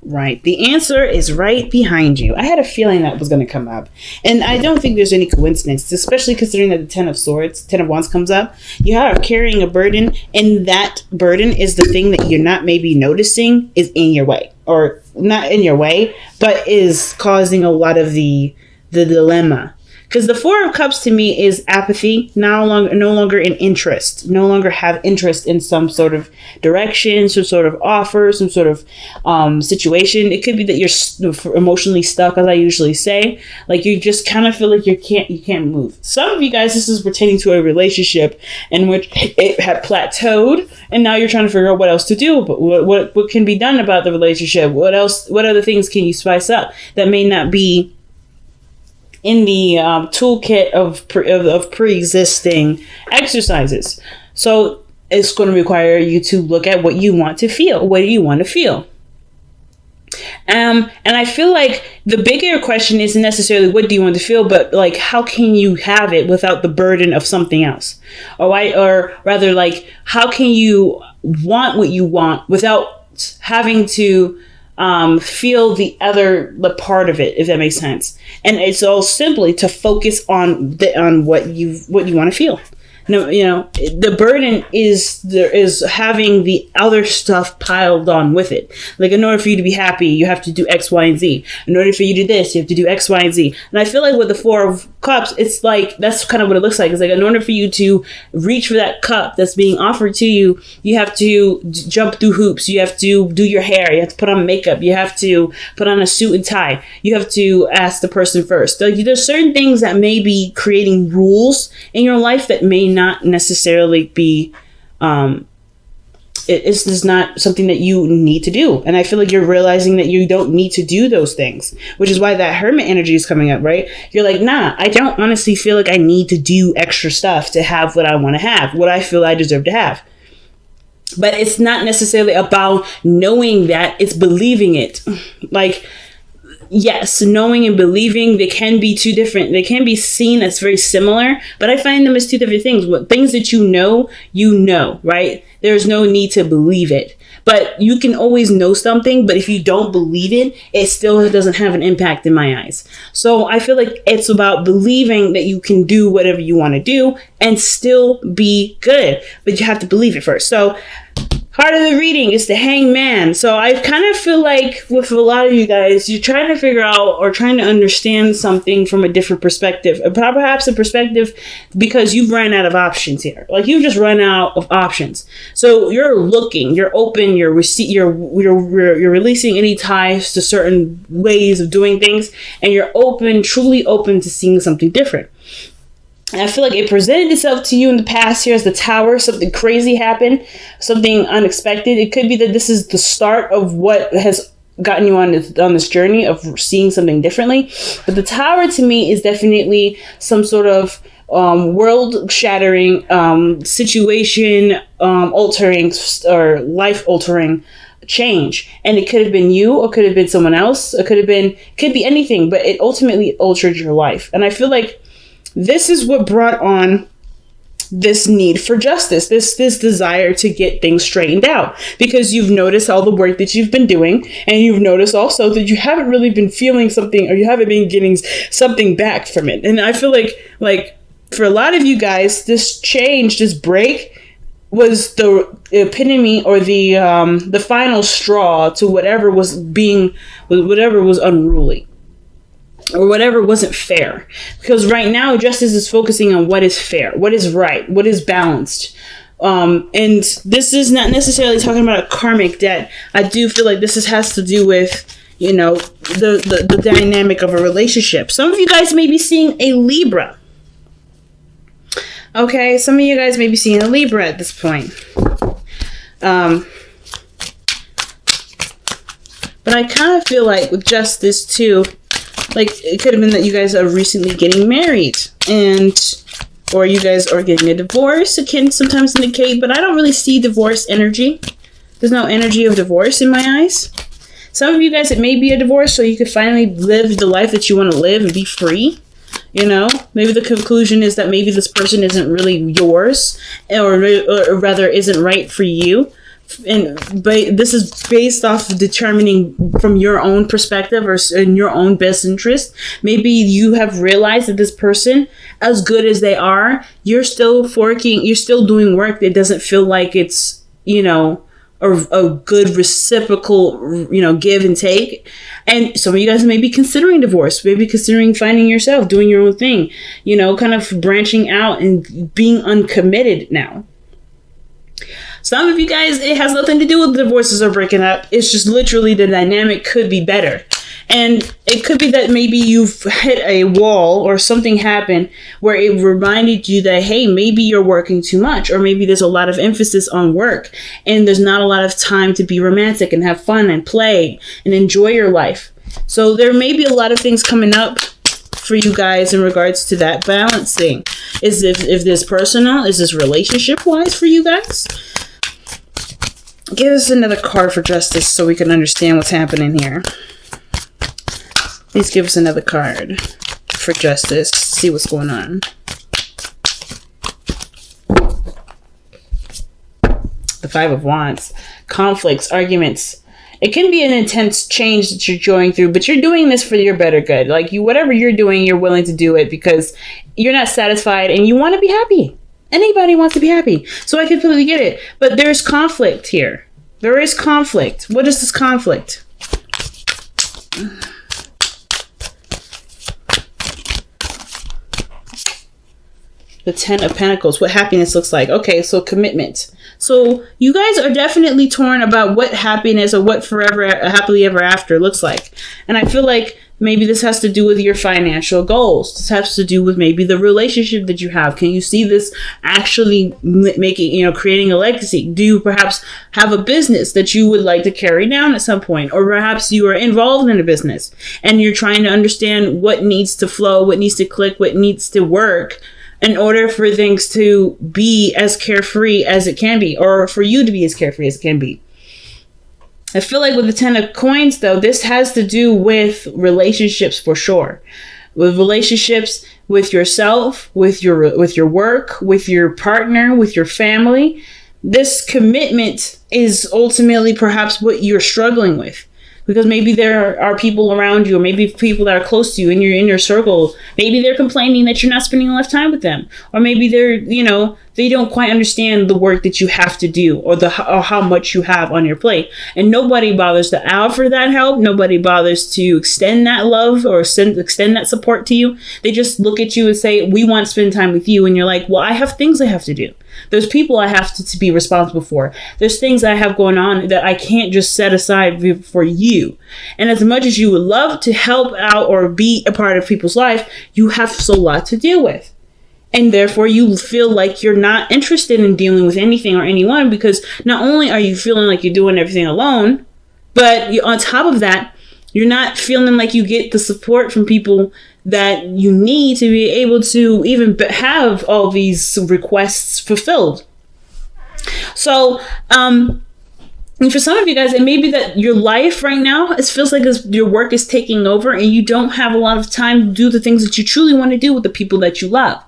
Right. The answer is right behind you. I had a feeling that was going to come up. And I don't think there's any coincidence, especially considering that the Ten of Wands comes up. You are carrying a burden, and that burden is the thing that you're not maybe noticing is in your way. Or not in your way, but is causing a lot of the dilemma. Because the Four of Cups to me is apathy, no longer in interest, no longer have interest in some sort of direction, some sort of offer, some sort of situation. It could be that you're emotionally stuck, as I usually say. Like you just kind of feel like you can't move. Some of you guys, this is pertaining to a relationship in which it had plateaued, and now you're trying to figure out what else to do. But what can be done about the relationship? What else? What other things can you spice up that may not be in the toolkit of pre-existing exercises? So it's going to require you to look at what you want to feel. What do you want to feel? And I feel like the bigger question isn't necessarily what do you want to feel, but like how can you have it without the burden of something else? Or rather, like how can you want what you want without having to feel the part of it, if that makes sense. And it's all simply to focus on what you want to feel. No, the burden is having the other stuff piled on with it. Like in order for you to be happy, you have to do X, Y, and Z. In order for you to do this, you have to do X, Y, and Z. And I feel like with the Four of Cups, it's like that's kind of what it looks like. It's like in order for you to reach for that cup that's being offered to you, you have to jump through hoops. You have to do your hair. You have to put on makeup. You have to put on a suit and tie. You have to ask the person first. There's certain things that may be creating rules in your life that may not necessarily be it's not something that you need to do. And I feel like you're realizing that you don't need to do those things, which is why that Hermit energy is coming up, right? You're like, nah, I don't honestly feel like I need to do extra stuff to have what I want to have, what I feel I deserve to have. But it's not necessarily about knowing that, it's believing it. Like, yes, knowing and believing, they can be two different. They can be seen as very similar, but I find them as two different things. What things that you know, right? There's no need to believe it. But you can always know something, but if you don't believe it, it still doesn't have an impact in my eyes. So I feel like it's about believing that you can do whatever you want to do and still be good, but you have to believe it first. So part of the reading is the Hangman. So I kind of feel like with a lot of you guys, you're trying to figure out or trying to understand something from a different perspective. Perhaps a perspective because you've run out of options here. Like you've just run out of options. So you're looking, you're open, you're releasing any ties to certain ways of doing things, and you're open, truly open to seeing something different. And I feel like it presented itself to you in the past here as the Tower. Something crazy happened, something unexpected. It could be that this is the start of what has gotten you on this journey of seeing something differently. But the Tower to me is definitely some sort of world-shattering, situation-altering or life-altering change. And it could have been you, or could have been someone else. It could be anything, but it ultimately altered your life. And I feel like this is what brought on this need for justice, this desire to get things straightened out, because you've noticed all the work that you've been doing, and you've noticed also that you haven't really been feeling something, or you haven't been getting something back from it. And I feel like for a lot of you guys, this change, this break was the epitome or the final straw to whatever was unruly. Or whatever wasn't fair. Because right now, justice is focusing on what is fair, what is right, what is balanced. And this is not necessarily talking about a karmic debt. I do feel like this has to do with, the dynamic of a relationship. Some of you guys may be seeing a Libra. Okay, some of you guys may be seeing a Libra at this point. But I kind of feel like with justice too, like it could have been that you guys are recently getting married, or you guys are getting a divorce. It can sometimes indicate, but I don't really see divorce energy. There's no energy of divorce in my eyes. Some of you guys, it may be a divorce, so you could finally live the life that you want to live and be free. Maybe the conclusion is that maybe this person isn't really yours, or rather isn't right for you. but this is based off of determining from your own perspective or in your own best interest. Maybe you have realized that this person, as good as they are, you're still doing work that doesn't feel like it's, a good reciprocal, give and take. And some of you guys may be considering divorce, maybe considering finding yourself, doing your own thing, kind of branching out and being uncommitted now. Some of you guys, it has nothing to do with divorces or breaking up. It's just literally the dynamic could be better. And it could be that maybe you've hit a wall or something happened where it reminded you that, hey, maybe you're working too much, or maybe there's a lot of emphasis on work and there's not a lot of time to be romantic and have fun and play and enjoy your life. So there may be a lot of things coming up for you guys in regards to that balancing. Is if this personal, is this relationship wise for you guys? Give us another card for justice so we can understand what's happening here. Please give us another card for justice. See what's going on. The Five of Wands. Conflicts, arguments. It can be an intense change that you're going through, but you're doing this for your better good. Like whatever you're doing, you're willing to do it because you're not satisfied and you want to be happy. Anybody wants to be happy. So I completely get it. But there's conflict here. There is conflict. What is this conflict? The Ten of Pentacles. What happiness looks like. Okay, so commitment. So you guys are definitely torn about what happiness or what forever happily ever after looks like. And I feel like maybe this has to do with your financial goals. This has to do with maybe the relationship that you have. Can you see this actually making, creating a legacy? Do you perhaps have a business that you would like to carry down at some point? Or perhaps you are involved in a business and you're trying to understand what needs to flow, what needs to click, what needs to work in order for things to be as carefree as it can be, or for you to be as carefree as it can be. I feel like with the Ten of Coins, though, this has to do with relationships for sure. With relationships with yourself, with your work, with your partner, with your family. This commitment is ultimately perhaps what you're struggling with. Because maybe there are people around you, or maybe people that are close to you in your circle. Maybe they're complaining that you're not spending enough time with them. Or maybe they're, they don't quite understand the work that you have to do or how much you have on your plate. And nobody bothers to offer that help. Nobody bothers to extend that love or extend that support to you. They just look at you and say, we want to spend time with you. And you're like, well, I have things I have to do. There's people I have to be responsible for. There's things I have going on that I can't just set aside for you. And as much as you would love to help out or be a part of people's life, you have a lot to deal with. And therefore, you feel like you're not interested in dealing with anything or anyone because not only are you feeling like you're doing everything alone, but on top of that, you're not feeling like you get the support from people that you need to be able to even have all these requests fulfilled. So, and for some of you guys, it may be that your life right now, it feels like your work is taking over and you don't have a lot of time to do the things that you truly want to do with the people that you love.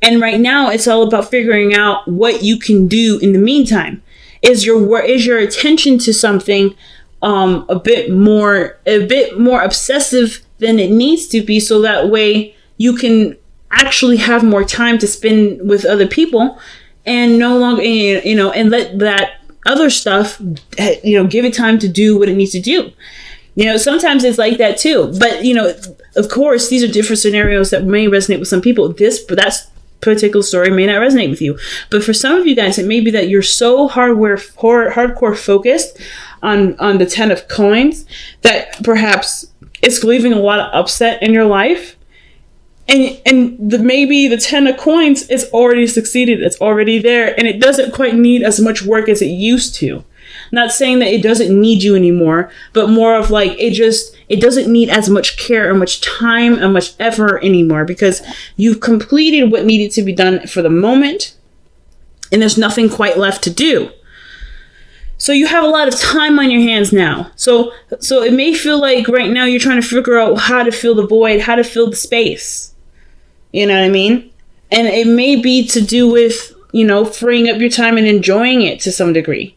And right now, it's all about figuring out what you can do in the meantime. Is your attention to something a bit more obsessive than it needs to be, so that way you can actually have more time to spend with other people and no longer, and let that other stuff, give it time to do what it needs to do. Sometimes it's like that too. But, of course, these are different scenarios that may resonate with some people. That particular story may not resonate with you. But for some of you guys, it may be that you're so hardcore focused on the Ten of Coins that perhaps it's leaving a lot of upset in your life. And maybe the Ten of Coins is already succeeded. It's already there. And it doesn't quite need as much work as it used to. Not saying that it doesn't need you anymore, but more of like it doesn't need as much care or much time and much effort anymore because you've completed what needed to be done for the moment and there's nothing quite left to do. So you have a lot of time on your hands now. So it may feel like right now you're trying to figure out how to fill the void, how to fill the space. You know what I mean? And it may be to do with, freeing up your time and enjoying it to some degree.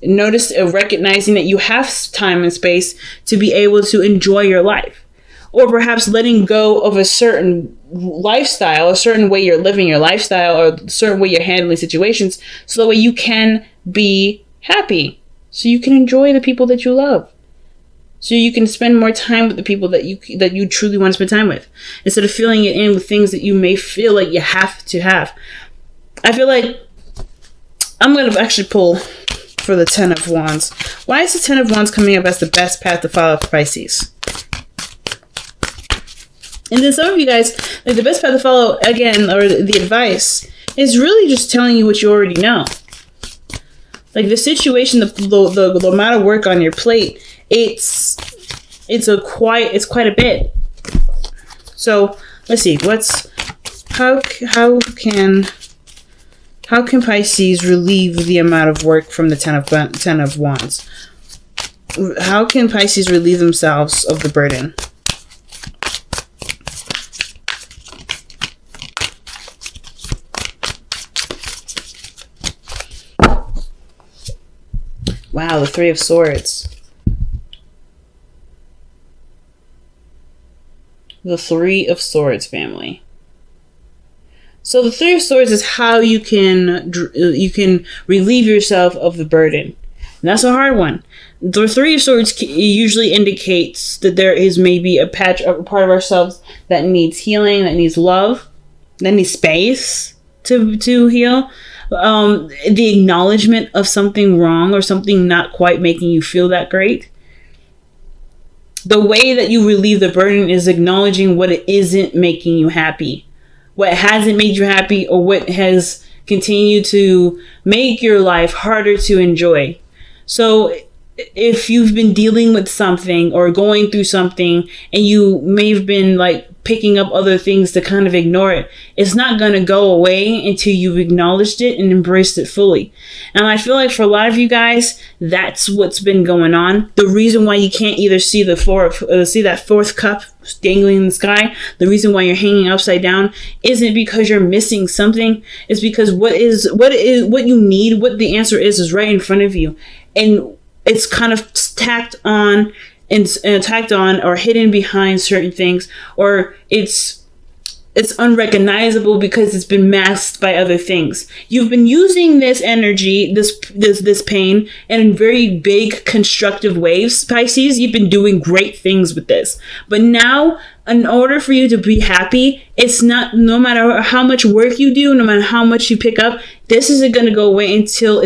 recognizing that you have time and space to be able to enjoy your life, or perhaps letting go of a certain lifestyle, a certain way you're living your lifestyle, or a certain way you're handling situations, so that way you can be happy, so you can enjoy the people that you love, so you can spend more time with the people that you truly want to spend time with, instead of filling it in with things that you may feel like you have to have. I feel like I'm going to actually pull for the 10 of Wands. Why is the 10 of Wands coming up as the best path to follow for Pisces? And then some of you guys, like, the best path to follow, again, or the advice, is really just telling you what you already know. Like, the situation, the amount of work on your plate, it's quite a bit. So let's see, how can Pisces relieve the amount of work from the 10 of Wands? How can Pisces relieve themselves of the burden? Wow, the 3 of Swords. The 3 of Swords, family. So the 3 of Swords is how you can relieve yourself of the burden. And that's a hard one. The 3 of Swords usually indicates that there is maybe a part of ourselves that needs healing, that needs love, that needs space to heal. The acknowledgement of something wrong or something not quite making you feel that great. The way that you relieve the burden is acknowledging what it isn't making you happy, what hasn't made you happy, or what has continued to make your life harder to enjoy. So if you've been dealing with something or going through something, and you may have been like picking up other things to kind of ignore it, it's not going to go away until you've acknowledged it and embraced it fully. And I feel like for a lot of you guys, that's what's been going on. The reason why you can't either see that 4th cup dangling in the sky, the reason why you're hanging upside down, isn't because you're missing something. It's because what you need, what the answer is right in front of you, and it's kind of tacked on or hidden behind certain things, or it's unrecognizable because it's been masked by other things. You've been using this energy, this pain, in very big constructive ways, Pisces. You've been doing great things with this. But now, in order for you to be happy, it's not, no matter how much work you do, no matter how much you pick up, this isn't going to go away until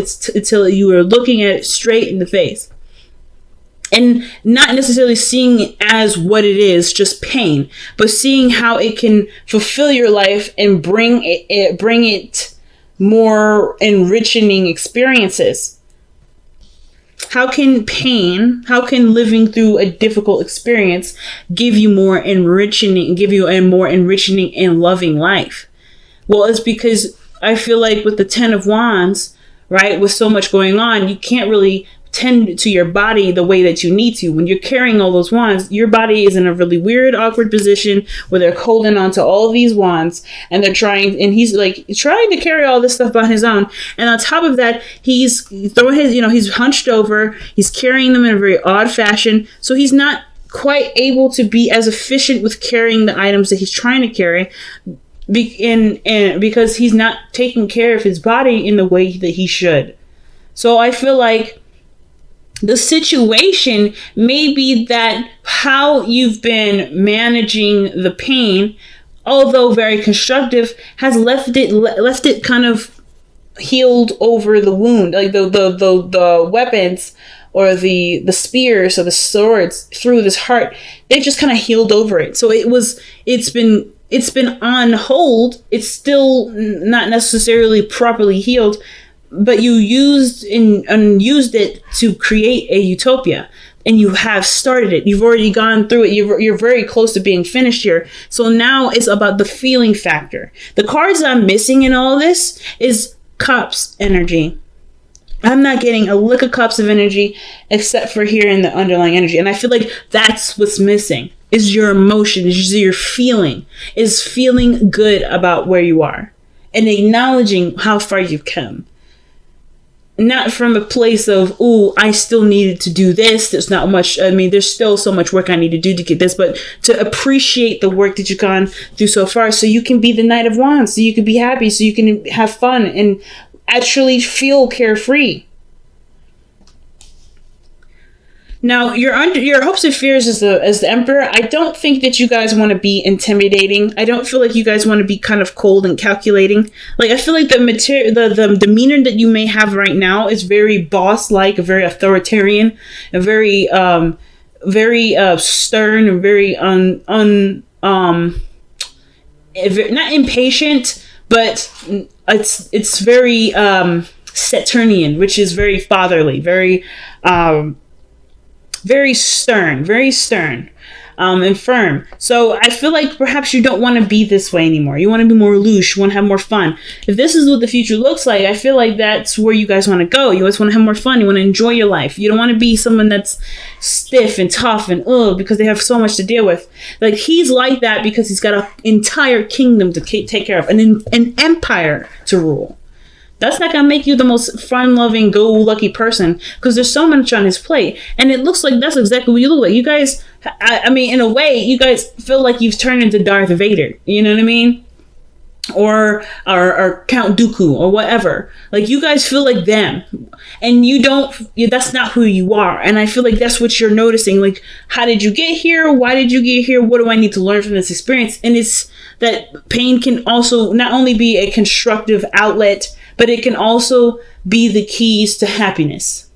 you are looking at it straight in the face. And not necessarily seeing it as what it is, just pain, but seeing how it can fulfill your life and bring it more enriching experiences. How can living through a difficult experience give you a more enriching and loving life? Well, it's because I feel like with the 10 of Wands, right, with so much going on, you can't really tend to your body the way that you need to. When you're carrying all those wands, your body is in a really weird, awkward position where they're holding on to all of these wands, and he's like trying to carry all this stuff on his own. And on top of that, he's hunched over, he's carrying them in a very odd fashion. So he's not quite able to be as efficient with carrying the items that he's trying to carry. Because he's not taking care of his body in the way that he should. So I feel like the situation may be that how you've been managing the pain, although very constructive, has left it kind of healed over the wound. Like the weapons or the spears or the swords through this heart, they've just kind of healed over it. So it's been on hold. It's still not necessarily properly healed, but you used it to create a utopia, and you have started it. You've already gone through it. You're very close to being finished here. So now it's about the feeling factor. The cards I'm missing in all this is Cups energy. I'm not getting a lick of Cups of energy except for here in the underlying energy. And I feel like that's what's missing, is your emotion, is your feeling, is feeling good about where you are and acknowledging how far you've come. not from a place of, oh, I still needed to do this. There's not much. I mean, there's still so much work I need to do to get this, but to appreciate the work that you've gone through so far, so you can be the Knight of Wands, so you can be happy, so you can have fun and actually feel carefree. Now, your hopes and fears as the Emperor. I don't think that you guys want to be intimidating. I don't feel like you guys want to be kind of cold and calculating. Like, I feel like the demeanor that you may have right now is very boss-like, very authoritarian, and very stern, and very not impatient, but it's very Saturnian, which is very fatherly, very stern, and firm. So I feel like perhaps you don't want to be this way anymore. You want to be more loose. You want to have more fun. If this is what the future looks like, I feel like that's where you guys want to go. You always want to have more fun. You want to enjoy your life. You don't want to be someone that's stiff and tough and because they have so much to deal with. Like, he's like that because he's got an entire kingdom to take care of, an empire to rule. That's not going to make you the most fun-loving, go-lucky person, because there's so much on his plate. And it looks like that's exactly what you look like. You guys, I mean, in a way, you guys feel like you've turned into Darth Vader. You know what I mean? Or Count Dooku, or whatever. Like, you guys feel like them. And that's not who you are. And I feel like that's what you're noticing. Like, how did you get here? Why did you get here? What do I need to learn from this experience? And it's that pain can also not only be a constructive outlet, but it can also be the keys to happiness.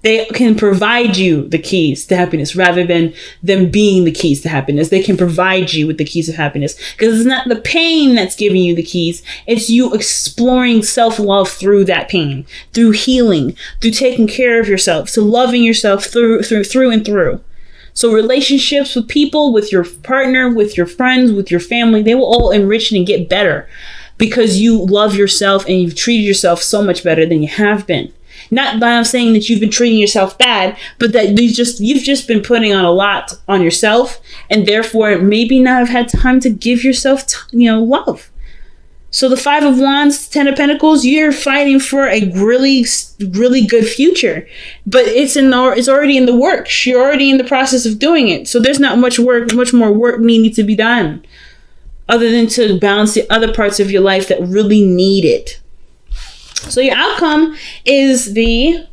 They can provide you the keys to happiness rather than them being the keys to happiness. They can provide you with the keys of happiness, because it's not the pain that's giving you the keys. It's you exploring self-love through that pain, through healing, through taking care of yourself, to loving yourself through and through. So relationships with people, with your partner, with your friends, with your family, they will all enrich and get better, because you love yourself and you've treated yourself so much better than you have been. Not that I'm saying that you've been treating yourself bad, but that you've just been putting on a lot on yourself, and therefore maybe not have had time to give yourself, love. So the Five of Wands, Ten of Pentacles, you're fighting for a really, really good future, but it's already in the works. You're already in the process of doing it. So there's not much more work needing to be done, other than to balance the other parts of your life that really need it. So your outcome is the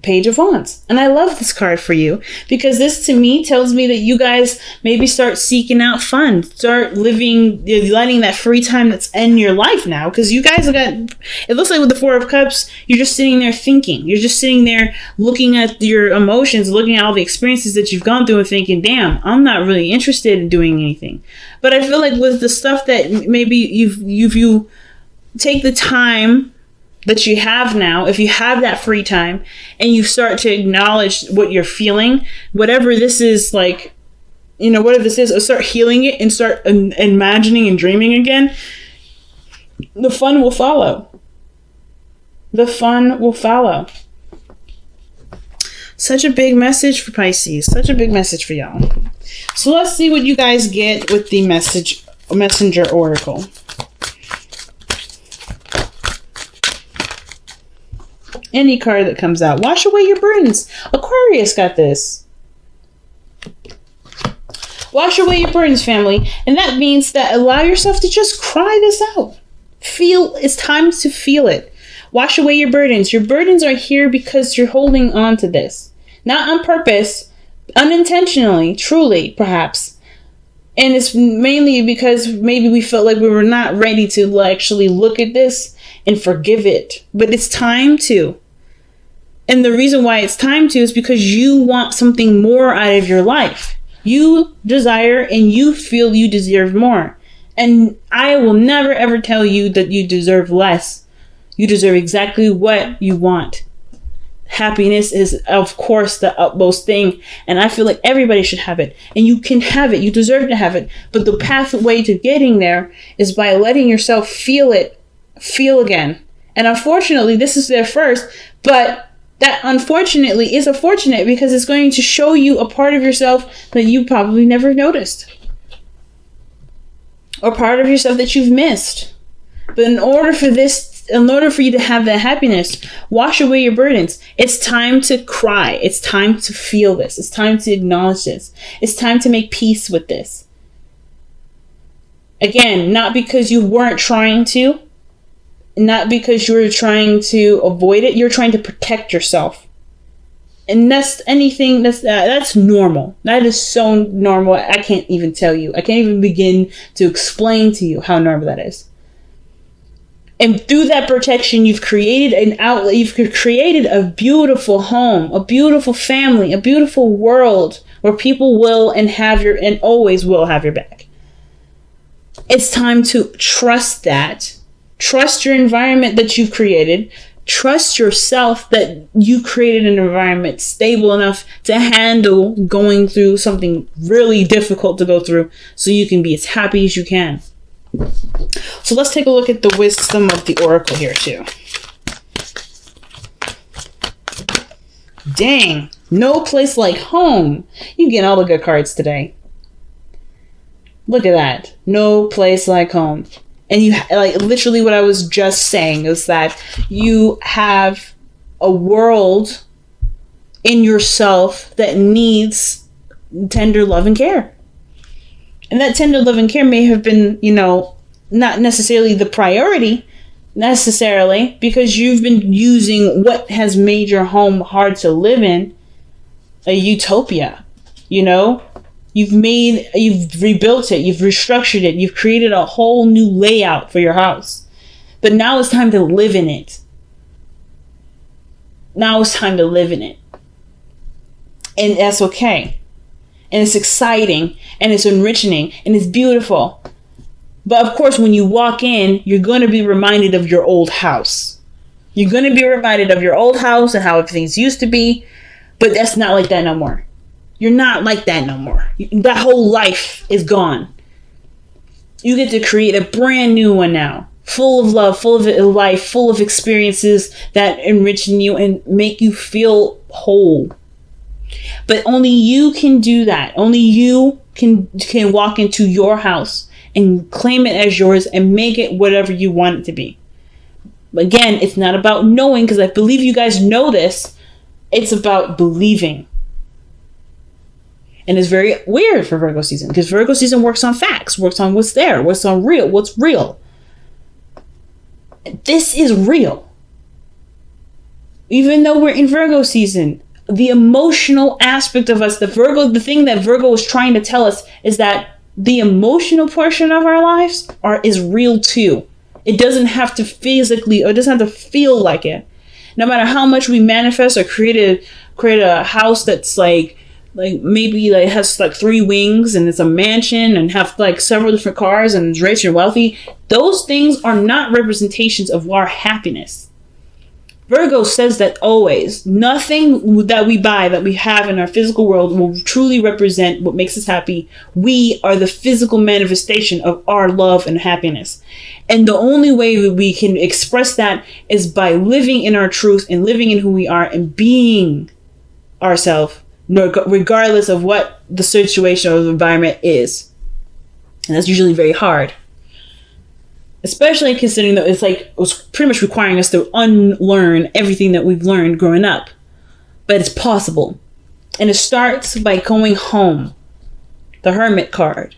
Page of Wands. And I love this card for you, because this to me tells me that you guys maybe start seeking out fun, start letting that free time that's in your life now. Because you guys it looks like with the Four of Cups, you're just sitting there thinking. You're just sitting there looking at your emotions, looking at all the experiences that you've gone through and thinking, damn, I'm not really interested in doing anything. But I feel like with the stuff that maybe you take the time that you have now, if you have that free time and you start to acknowledge what you're feeling, whatever this is, like, whatever this is, or start healing it and start imagining and dreaming again, the fun will follow. The fun will follow. Such a big message for Pisces. Such a big message for y'all. So let's see what you guys get with the messenger oracle. Any card that comes out. Wash away your burdens. Aquarius got this. Wash away your burdens, family. And that means that allow yourself to just cry this out. It's time to feel it. Wash away your burdens. Your burdens are here because you're holding on to this. Not on purpose, unintentionally, truly, perhaps. And it's mainly because maybe we felt like we were not ready to actually look at this and forgive it. But it's time to. And the reason why it's time to is because you want something more out of your life. You desire and you feel you deserve more. And I will never ever tell you that you deserve less. You deserve exactly what you want. Happiness is, of course, the utmost thing. And I feel like everybody should have it. And you can have it. You deserve to have it. But the pathway to getting there is by letting yourself feel it. Feel again. And unfortunately, this is there first. But that unfortunately is unfortunate, because it's going to show you a part of yourself that you probably never noticed. Or part of yourself that you've missed. But in order for this in order for you to have that happiness, wash away your burdens. It's time to cry. It's time to feel this. It's time to acknowledge this. It's time to make peace with this. Again, not because you weren't trying to, not because you're trying to avoid it. You're trying to protect yourself. And that's normal. That is so normal. I can't even tell you. I can't even begin to explain to you how normal that is. And through that protection, you've created an outlet. You've created a beautiful home, a beautiful family, a beautiful world where people will and always will have your back. It's time to trust that. Trust your environment that you've created. Trust yourself that you created an environment stable enough to handle going through something really difficult to go through, so you can be as happy as you can. So let's take a look at the wisdom of the oracle here too. Dang, no place like home. You get all the good cards today. Look at that. No place like home. And you, like, literally what I was just saying is that you have a world in yourself that needs tender love and care. And that tender love and care may have been, not necessarily the priority necessarily, because you've been using what has made your home hard to live in a utopia. You've rebuilt it, you've restructured it, you've created a whole new layout for your house. But now it's time to live in it. Now it's time to live in it. And that's okay. And it's exciting, and it's enriching, and it's beautiful. But of course, when you walk in, you're going to be reminded of your old house. You're going to be reminded of your old house and how things used to be. But that's not like that no more. You're not like that no more. That whole life is gone. You get to create a brand new one now. Full of love, full of life, full of experiences that enrich you and make you feel whole. But only you can do that. Only you can walk into your house and claim it as yours and make it whatever you want it to be. Again, it's not about knowing, because I believe you guys know this. It's about believing. And it's very weird for Virgo season, because Virgo season works on facts, works on what's there, what's real. This is real. Even though we're in Virgo season, the emotional aspect of us, the thing that Virgo is trying to tell us is that the emotional portion of our lives is real too. It doesn't have to physically, or it doesn't have to feel like it. No matter how much we manifest or create a house that's like maybe has 3 wings and it's a mansion and have several different cars and is rich and wealthy, those things are not representations of our happiness. Virgo says that always. Nothing that we buy, that we have in our physical world, will truly represent what makes us happy. We are the physical manifestation of our love and happiness. And the only way that we can express that is by living in our truth and living in who we are and being ourselves, regardless of what the situation or the environment is. And that's usually very hard. Especially considering that it was pretty much requiring us to unlearn everything that we've learned growing up. But it's possible. And it starts by going home. The Hermit card.